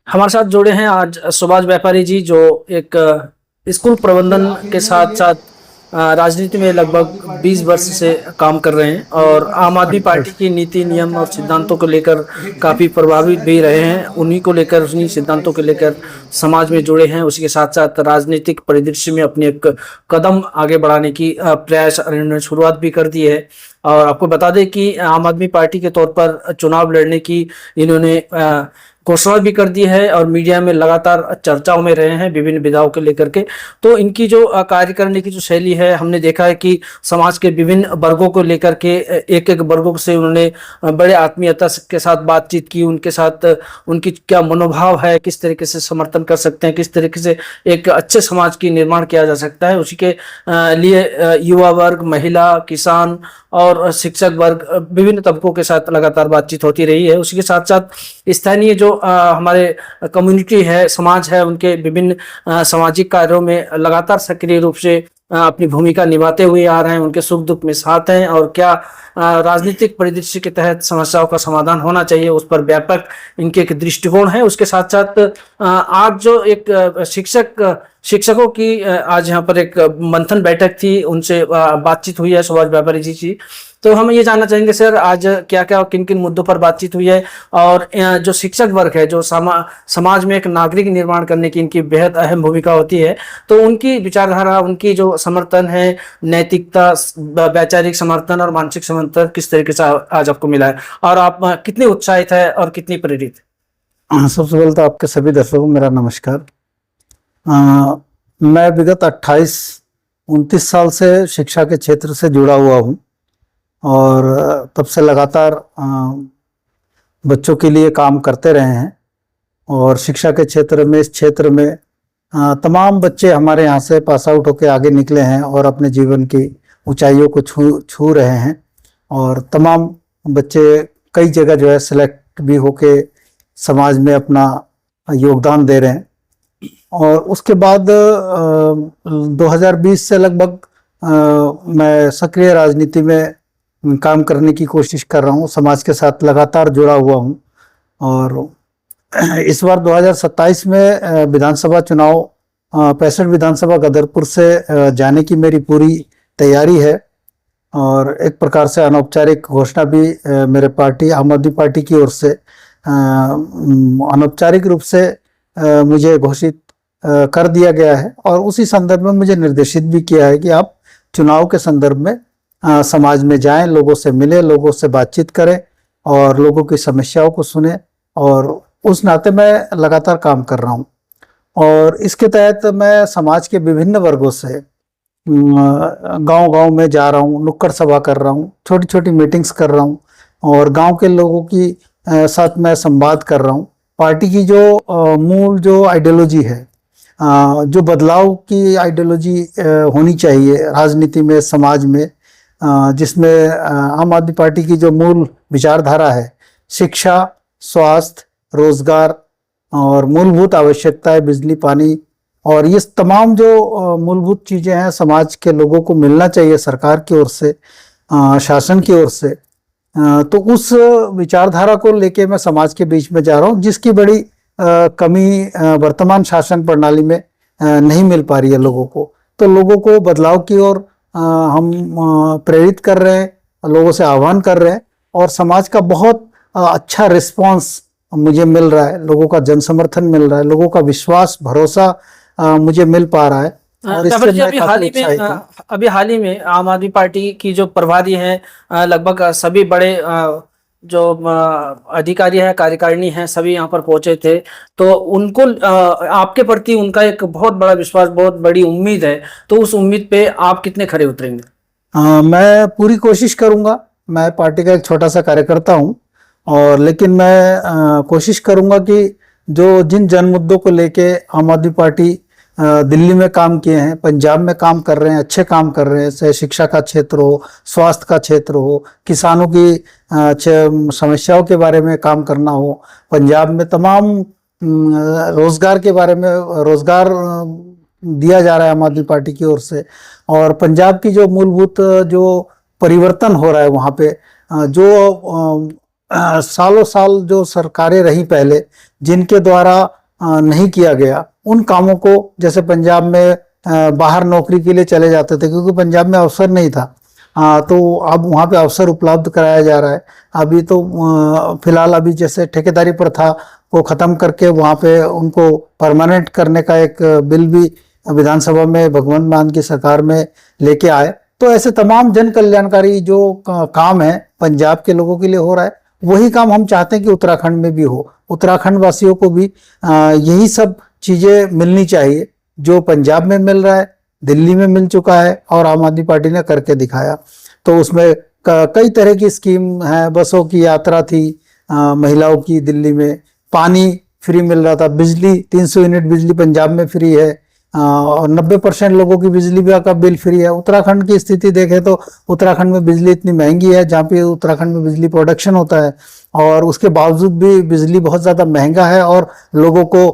हमारे साथ जुड़े हैं आज सुभाष व्यापारी जी, जो एक स्कूल प्रबंधन के साथ साथ राजनीति में लगभग 20 वर्ष से काम कर रहे हैं और आम आदमी पार्टी की नीति नियम और सिद्धांतों को लेकर काफ़ी प्रभावित भी रहे हैं। उन्हीं को लेकर, उन्हीं सिद्धांतों को लेकर समाज में जुड़े हैं। उसी के साथ साथ राजनीतिक परिदृश्य में अपने एक कदम आगे बढ़ाने की प्रयास इन्होंने शुरुआत भी कर दी है। और आपको बता दें कि आम आदमी पार्टी के तौर पर चुनाव लड़ने की इन्होंने घोषणा भी कर दी है और मीडिया में लगातार चर्चाओं में रहे हैं विभिन्न विधाओं को लेकर के। तो इनकी जो कार्य करने की जो शैली है, हमने देखा है कि समाज के विभिन्न वर्गों को लेकर के एक एक वर्गों से उन्होंने बड़े आत्मीयता के साथ बातचीत की। उनके साथ उनकी क्या मनोभाव है, किस तरीके से समर्थन कर सकते हैं, किस तरीके से एक अच्छे समाज की निर्माण किया जा सकता है, उसी के लिए युवा वर्ग, महिला, किसान और शिक्षक वर्ग, विभिन्न तबकों के साथ लगातार बातचीत होती रही है। उसी के साथ साथ स्थानीय जो हमारे कम्युनिटी है, समाज है, उनके विभिन्न सामाजिक कार्यों में लगातार सक्रिय रूप से अपनी भूमिका निभाते हुए आ रहे हैं। उनके सुख दुख में साथ हैं और क्या राजनीतिक परिदृश्य के तहत समस्याओं का समाधान होना चाहिए, उस पर व्यापक इनके एक दृष्टिकोण है। उसके साथ साथ आज जो एक शिक्षकों की आज यहाँ पर एक मंथन बैठक थी, उनसे बातचीत हुई है सुभाष व्यापारी जी की। तो हम ये जानना चाहेंगे सर, आज क्या क्या किन किन मुद्दों पर बातचीत हुई है और जो शिक्षक वर्ग है, जो समाज में एक नागरिक निर्माण करने की इनकी बेहद अहम भूमिका होती है, तो उनकी विचारधारा, उनकी जो समर्थन है, नैतिकता, वैचारिक समर्थन और मानसिक समर्थन किस तरीके से आज आपको मिला है और आप कितने उत्साहित है और कितनी प्रेरित है? सबसे पहले तो आपके सभी दर्शकों को मेरा नमस्कार। मैं विगत 28-29 साल से शिक्षा के क्षेत्र से जुड़ा हुआ हूँ और तब से लगातार बच्चों के लिए काम करते रहे हैं। और शिक्षा के क्षेत्र में, इस क्षेत्र में तमाम बच्चे हमारे यहाँ से पास आउट होकर आगे निकले हैं और अपने जीवन की ऊंचाइयों को छू रहे हैं। और तमाम बच्चे कई जगह जो है सिलेक्ट भी होके समाज में अपना योगदान दे रहे हैं। और उसके बाद 2020 से लगभग मैं सक्रिय राजनीति में काम करने की कोशिश कर रहा हूँ, समाज के साथ लगातार जुड़ा हुआ हूँ। और इस बार 2027 में विधानसभा चुनाव 65 विधानसभा गदरपुर से जाने की मेरी पूरी तैयारी है। और एक प्रकार से अनौपचारिक घोषणा भी मेरे पार्टी आम आदमी पार्टी की ओर से अनौपचारिक रूप से मुझे घोषित कर दिया गया है। और उसी संदर्भ में मुझे निर्देशित भी किया है कि आप चुनाव के संदर्भ में समाज में जाएं, लोगों से मिलें, लोगों से बातचीत करें और लोगों की समस्याओं को सुने। और उस नाते मैं लगातार काम कर रहा हूं। और इसके तहत मैं समाज के विभिन्न वर्गों से गांव-गांव में जा रहा हूं, नुक्कड़ सभा कर रहा हूं, छोटी छोटी मीटिंग्स कर रहा हूं और गांव के लोगों की साथ मैं संवाद कर रहा हूं। पार्टी की जो मूल जो आइडियोलॉजी है, जो बदलाव की आइडियोलॉजी होनी चाहिए राजनीति में, समाज में, जिसमें आम आदमी पार्टी की जो मूल विचारधारा है, शिक्षा, स्वास्थ्य, रोजगार और मूलभूत आवश्यकताएं, बिजली, पानी, और ये तमाम जो मूलभूत चीजें हैं समाज के लोगों को मिलना चाहिए सरकार की ओर से, शासन की ओर से। तो उस विचारधारा को लेके मैं समाज के बीच में जा रहा हूँ, जिसकी बड़ी कमी वर्तमान शासन प्रणाली में नहीं मिल पा रही है लोगों को। तो लोगों को बदलाव की ओर हम प्रेरित कर रहे हैं, लोगों से आह्वान कर रहे हैं और समाज का बहुत अच्छा रिस्पांस मुझे मिल रहा है, लोगों का जन समर्थन मिल रहा है, लोगों का विश्वास, भरोसा मुझे मिल पा रहा है। और इससे मैं काफी उत्साहित हूं। अभी हाल ही में आम आदमी पार्टी की जो प्रभारी हैं, लगभग सभी बड़े जो अधिकारी है, कार्यकारिणी है, सभी यहाँ पर पहुंचे थे। तो उनको आपके प्रति उनका एक बहुत बड़ा विश्वास, बहुत बड़ी उम्मीद है। तो उस उम्मीद पे आप कितने खरे उतरेंगे? मैं पूरी कोशिश करूंगा। मैं पार्टी का एक छोटा सा कार्यकर्ता हूं और लेकिन मैं कोशिश करूंगा कि जिन जन मुद्दों को लेके आम आदमी पार्टी दिल्ली में काम किए हैं, पंजाब में काम कर रहे हैं, अच्छे काम कर रहे हैं, चाहे शिक्षा का क्षेत्र हो, स्वास्थ्य का क्षेत्र हो, किसानों की समस्याओं के बारे में काम करना हो, पंजाब में तमाम रोजगार के बारे में, रोजगार दिया जा रहा है आम आदमी पार्टी की ओर से। और पंजाब की जो मूलभूत जो परिवर्तन हो रहा है वहाँ पे, जो सालों साल जो सरकारें रही पहले, जिनके द्वारा नहीं किया गया, उन कामों को, जैसे पंजाब में बाहर नौकरी के लिए चले जाते थे क्योंकि पंजाब में अवसर नहीं था, तो अब वहाँ पे अवसर उपलब्ध कराया जा रहा है। अभी तो फिलहाल अभी जैसे ठेकेदारी प्रथा को खत्म करके वहाँ पे उनको परमानेंट करने का एक बिल भी विधानसभा में भगवंत मान की सरकार में लेके आए। तो ऐसे तमाम जन कल्याणकारी जो काम है पंजाब के लोगों के लिए हो रहा है, वही काम हम चाहते हैं कि उत्तराखंड में भी हो। उत्तराखंड वासियों को भी यही सब चीजें मिलनी चाहिए जो पंजाब में मिल रहा है, दिल्ली में मिल चुका है और आम आदमी पार्टी ने करके दिखाया। तो उसमें कई तरह की स्कीम है, बसों की यात्रा थी महिलाओं की, दिल्ली में पानी फ्री मिल रहा था, बिजली 300 यूनिट बिजली पंजाब में फ्री है, और 90% लोगों की बिजली का बिल फ्री है। उत्तराखंड की स्थिति देखें तो उत्तराखंड में बिजली इतनी महंगी है, जहाँ पे उत्तराखंड में बिजली प्रोडक्शन होता है और उसके बावजूद भी बिजली बहुत ज़्यादा महंगा है और लोगों को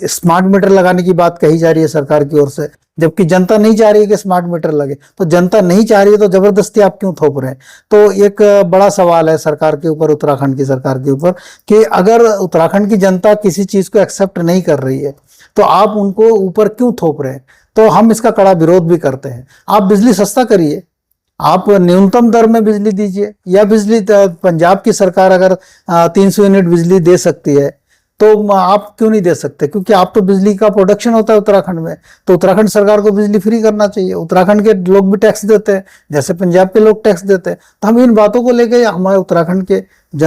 स्मार्ट मीटर लगाने की बात कही जा रही है सरकार की ओर से, जबकि जनता नहीं चाह रही है कि स्मार्ट मीटर लगे। तो जनता नहीं चाह रही है तो जबरदस्ती आप क्यों थोप रहे हैं? तो एक बड़ा सवाल है सरकार के ऊपर, उत्तराखंड की सरकार के ऊपर, कि अगर उत्तराखंड की जनता किसी चीज़ को एक्सेप्ट नहीं कर रही है तो आप उनको ऊपर क्यों थोप रहे हैं? तो हम इसका कड़ा विरोध भी करते हैं। आप बिजली सस्ता करिए, आप न्यूनतम दर में बिजली दीजिए, या बिजली पंजाब की सरकार अगर 300 यूनिट बिजली दे सकती है तो आप क्यों नहीं दे सकते? क्योंकि आप तो बिजली का प्रोडक्शन होता है उत्तराखंड में, तो उत्तराखंड सरकार को बिजली फ्री करना चाहिए। उत्तराखंड के लोग भी टैक्स देते हैं जैसे पंजाब के लोग टैक्स देते हैं। तो हम इन बातों को लेके हमारे उत्तराखंड के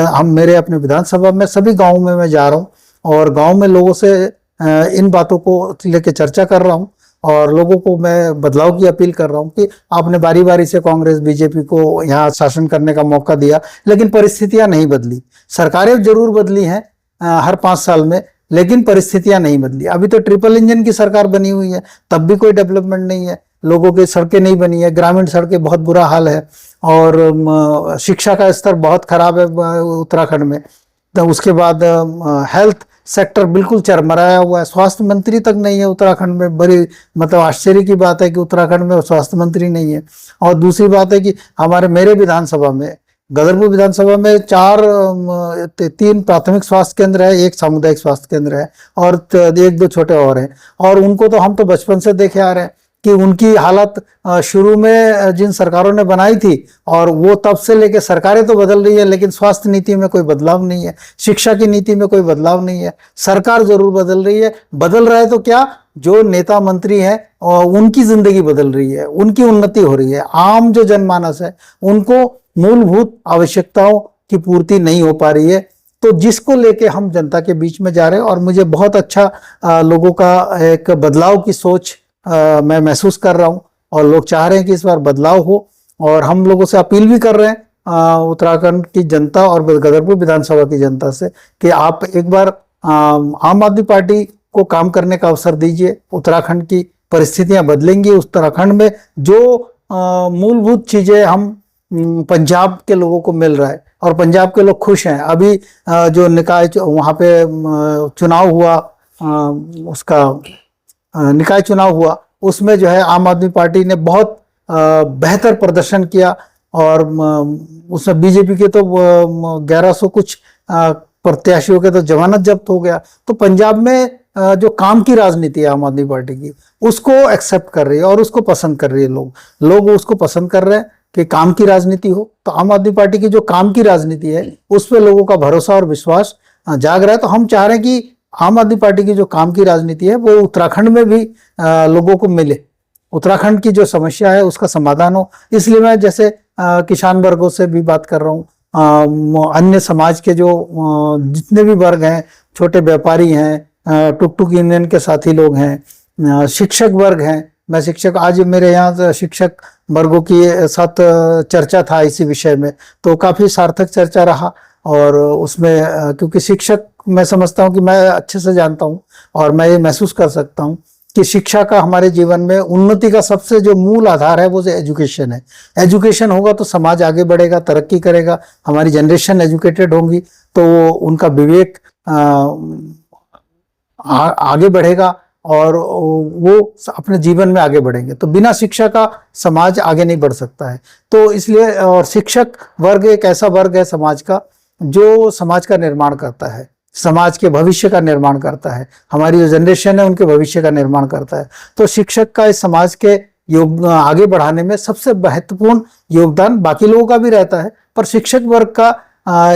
हम मेरे अपने विधानसभा में सभी गाँव में मैं जा रहा हूँ और गाँव में लोगों से इन बातों को लेके चर्चा कर रहा हूँ और लोगों को मैं बदलाव की अपील कर रहा हूँ कि आपने बारी बारी से कांग्रेस बीजेपी को यहाँ शासन करने का मौका दिया, लेकिन परिस्थितियां नहीं बदली। सरकारें जरूर बदली हैं हर 5 साल में, लेकिन परिस्थितियां नहीं बदली। अभी तो ट्रिपल इंजन की सरकार बनी हुई है, तब भी कोई डेवलपमेंट नहीं है, लोगों की सड़कें नहीं बनी है, ग्रामीण सड़कें बहुत बुरा हाल है और शिक्षा का स्तर बहुत खराब है उत्तराखंड में। तो उसके बाद हेल्थ सेक्टर बिल्कुल चरमराया हुआ है, स्वास्थ्य मंत्री तक नहीं है उत्तराखंड में। बड़ी मतलब आश्चर्य की बात है कि उत्तराखंड में स्वास्थ्य मंत्री नहीं है। और दूसरी बात है कि मेरे विधानसभा में, गदरपुर विधानसभा में 3 प्राथमिक स्वास्थ्य केंद्र है, 1 सामुदायिक स्वास्थ्य केंद्र है और 1-2 छोटे और हैं। और उनको तो हम तो बचपन से देखे आ रहे हैं कि उनकी हालत शुरू में जिन सरकारों ने बनाई थी और वो तब से लेके सरकारें तो बदल रही है, लेकिन स्वास्थ्य नीति में कोई बदलाव नहीं है, शिक्षा की नीति में कोई बदलाव नहीं है। सरकार जरूर बदल रही है, बदल रहा है तो क्या, जो नेता मंत्री हैं और उनकी जिंदगी बदल रही है, उनकी उन्नति हो रही है। आम जो जनमानस है उनको मूलभूत आवश्यकताओं की पूर्ति नहीं हो पा रही है। तो जिसको लेके हम जनता के बीच में जा रहे हैं और मुझे बहुत अच्छा लोगों का एक बदलाव की सोच मैं महसूस कर रहा हूं और लोग चाह रहे हैं कि इस बार बदलाव हो। और हम लोगों से अपील भी कर रहे हैं उत्तराखंड की जनता और गदरपुर विधानसभा की जनता से कि आप एक बार आम आदमी पार्टी को काम करने का अवसर दीजिए। उत्तराखंड की परिस्थितियां बदलेंगी। उत्तराखंड में जो मूलभूत चीजें हम पंजाब के लोगों को मिल रहा है और पंजाब के लोग खुश हैं। अभी जो निकाय वहाँ पे चुनाव हुआ, उसका निकाय चुनाव हुआ, उसमें जो है आम आदमी पार्टी ने बहुत बेहतर प्रदर्शन किया और उसमें बीजेपी के तो 1100 कुछ प्रत्याशियों के तो जमानत जब्त हो गया। तो पंजाब में जो काम की राजनीति है आम आदमी पार्टी की, उसको एक्सेप्ट कर रही है और उसको पसंद कर रही है। लोग उसको पसंद कर रहे हैं कि काम की राजनीति हो। तो आम आदमी पार्टी की जो काम की राजनीति है उस पर लोगों का भरोसा और विश्वास जाग रहा है। तो हम चाह रहे हैं कि आम आदमी पार्टी की जो काम की राजनीति है वो उत्तराखंड में भी लोगों को मिले, उत्तराखंड की जो समस्या है उसका समाधान हो। इसलिए मैं जैसे किसान वर्गों से भी बात कर रहा हूँ, अन्य समाज के जो जितने भी वर्ग हैं, छोटे व्यापारी हैं, टुक टुक यूनियन के साथी लोग हैं, शिक्षक वर्ग हैं। मैं शिक्षक, आज मेरे यहाँ शिक्षक वर्गों की साथ चर्चा था इसी विषय में, तो काफी सार्थक चर्चा रहा। और उसमें क्योंकि शिक्षक, मैं समझता हूँ कि मैं अच्छे से जानता हूँ और मैं ये महसूस कर सकता हूँ कि शिक्षा का हमारे जीवन में उन्नति का सबसे जो मूल आधार है वो एजुकेशन है। एजुकेशन होगा तो समाज आगे बढ़ेगा, तरक्की करेगा, हमारी जनरेशन एजुकेटेड होंगी तो उनका विवेक आगे बढ़ेगा और वो अपने जीवन में आगे बढ़ेंगे। तो बिना शिक्षा का समाज आगे नहीं बढ़ सकता है। तो इसलिए, और शिक्षक वर्ग एक ऐसा वर्ग है समाज का जो समाज का निर्माण करता है। समाज के भविष्य का निर्माण करता है, हमारी जो जनरेशन है उनके भविष्य का निर्माण करता है। तो शिक्षक का इस समाज के योग आगे बढ़ाने में सबसे महत्वपूर्ण योगदान बाकी लोगों का भी रहता है, पर शिक्षक वर्ग का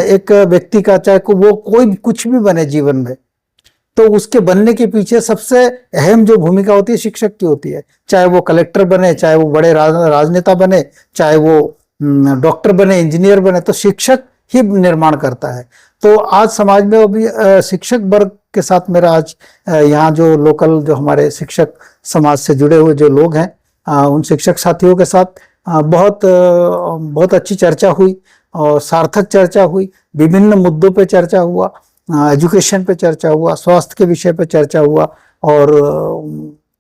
एक व्यक्ति का, चाहे वो कोई कुछ भी बने जीवन में, तो उसके बनने के पीछे सबसे अहम जो भूमिका होती है शिक्षक की होती है। चाहे वो कलेक्टर बने, चाहे वो बड़े राजनेता बने, चाहे वो डॉक्टर बने, इंजीनियर बने, तो शिक्षक ही निर्माण करता है। तो आज समाज में अभी शिक्षक वर्ग के साथ मेरा आज यहाँ जो लोकल जो हमारे शिक्षक समाज से जुड़े हुए जो लोग हैं, उन शिक्षक साथियों के साथ बहुत अच्छी चर्चा हुई और सार्थक चर्चा हुई। विभिन्न मुद्दों पे चर्चा हुआ, एजुकेशन पे चर्चा हुआ, स्वास्थ्य के विषय पे चर्चा हुआ और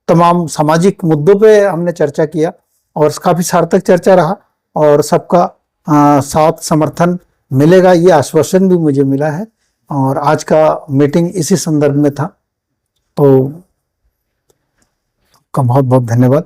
तमाम सामाजिक मुद्दों पे हमने चर्चा किया और काफी सार्थक चर्चा रहा और सबका साथ समर्थन मिलेगा ये आश्वासन भी मुझे मिला है। और आज का मीटिंग इसी संदर्भ में था। तो बहुत बहुत धन्यवाद।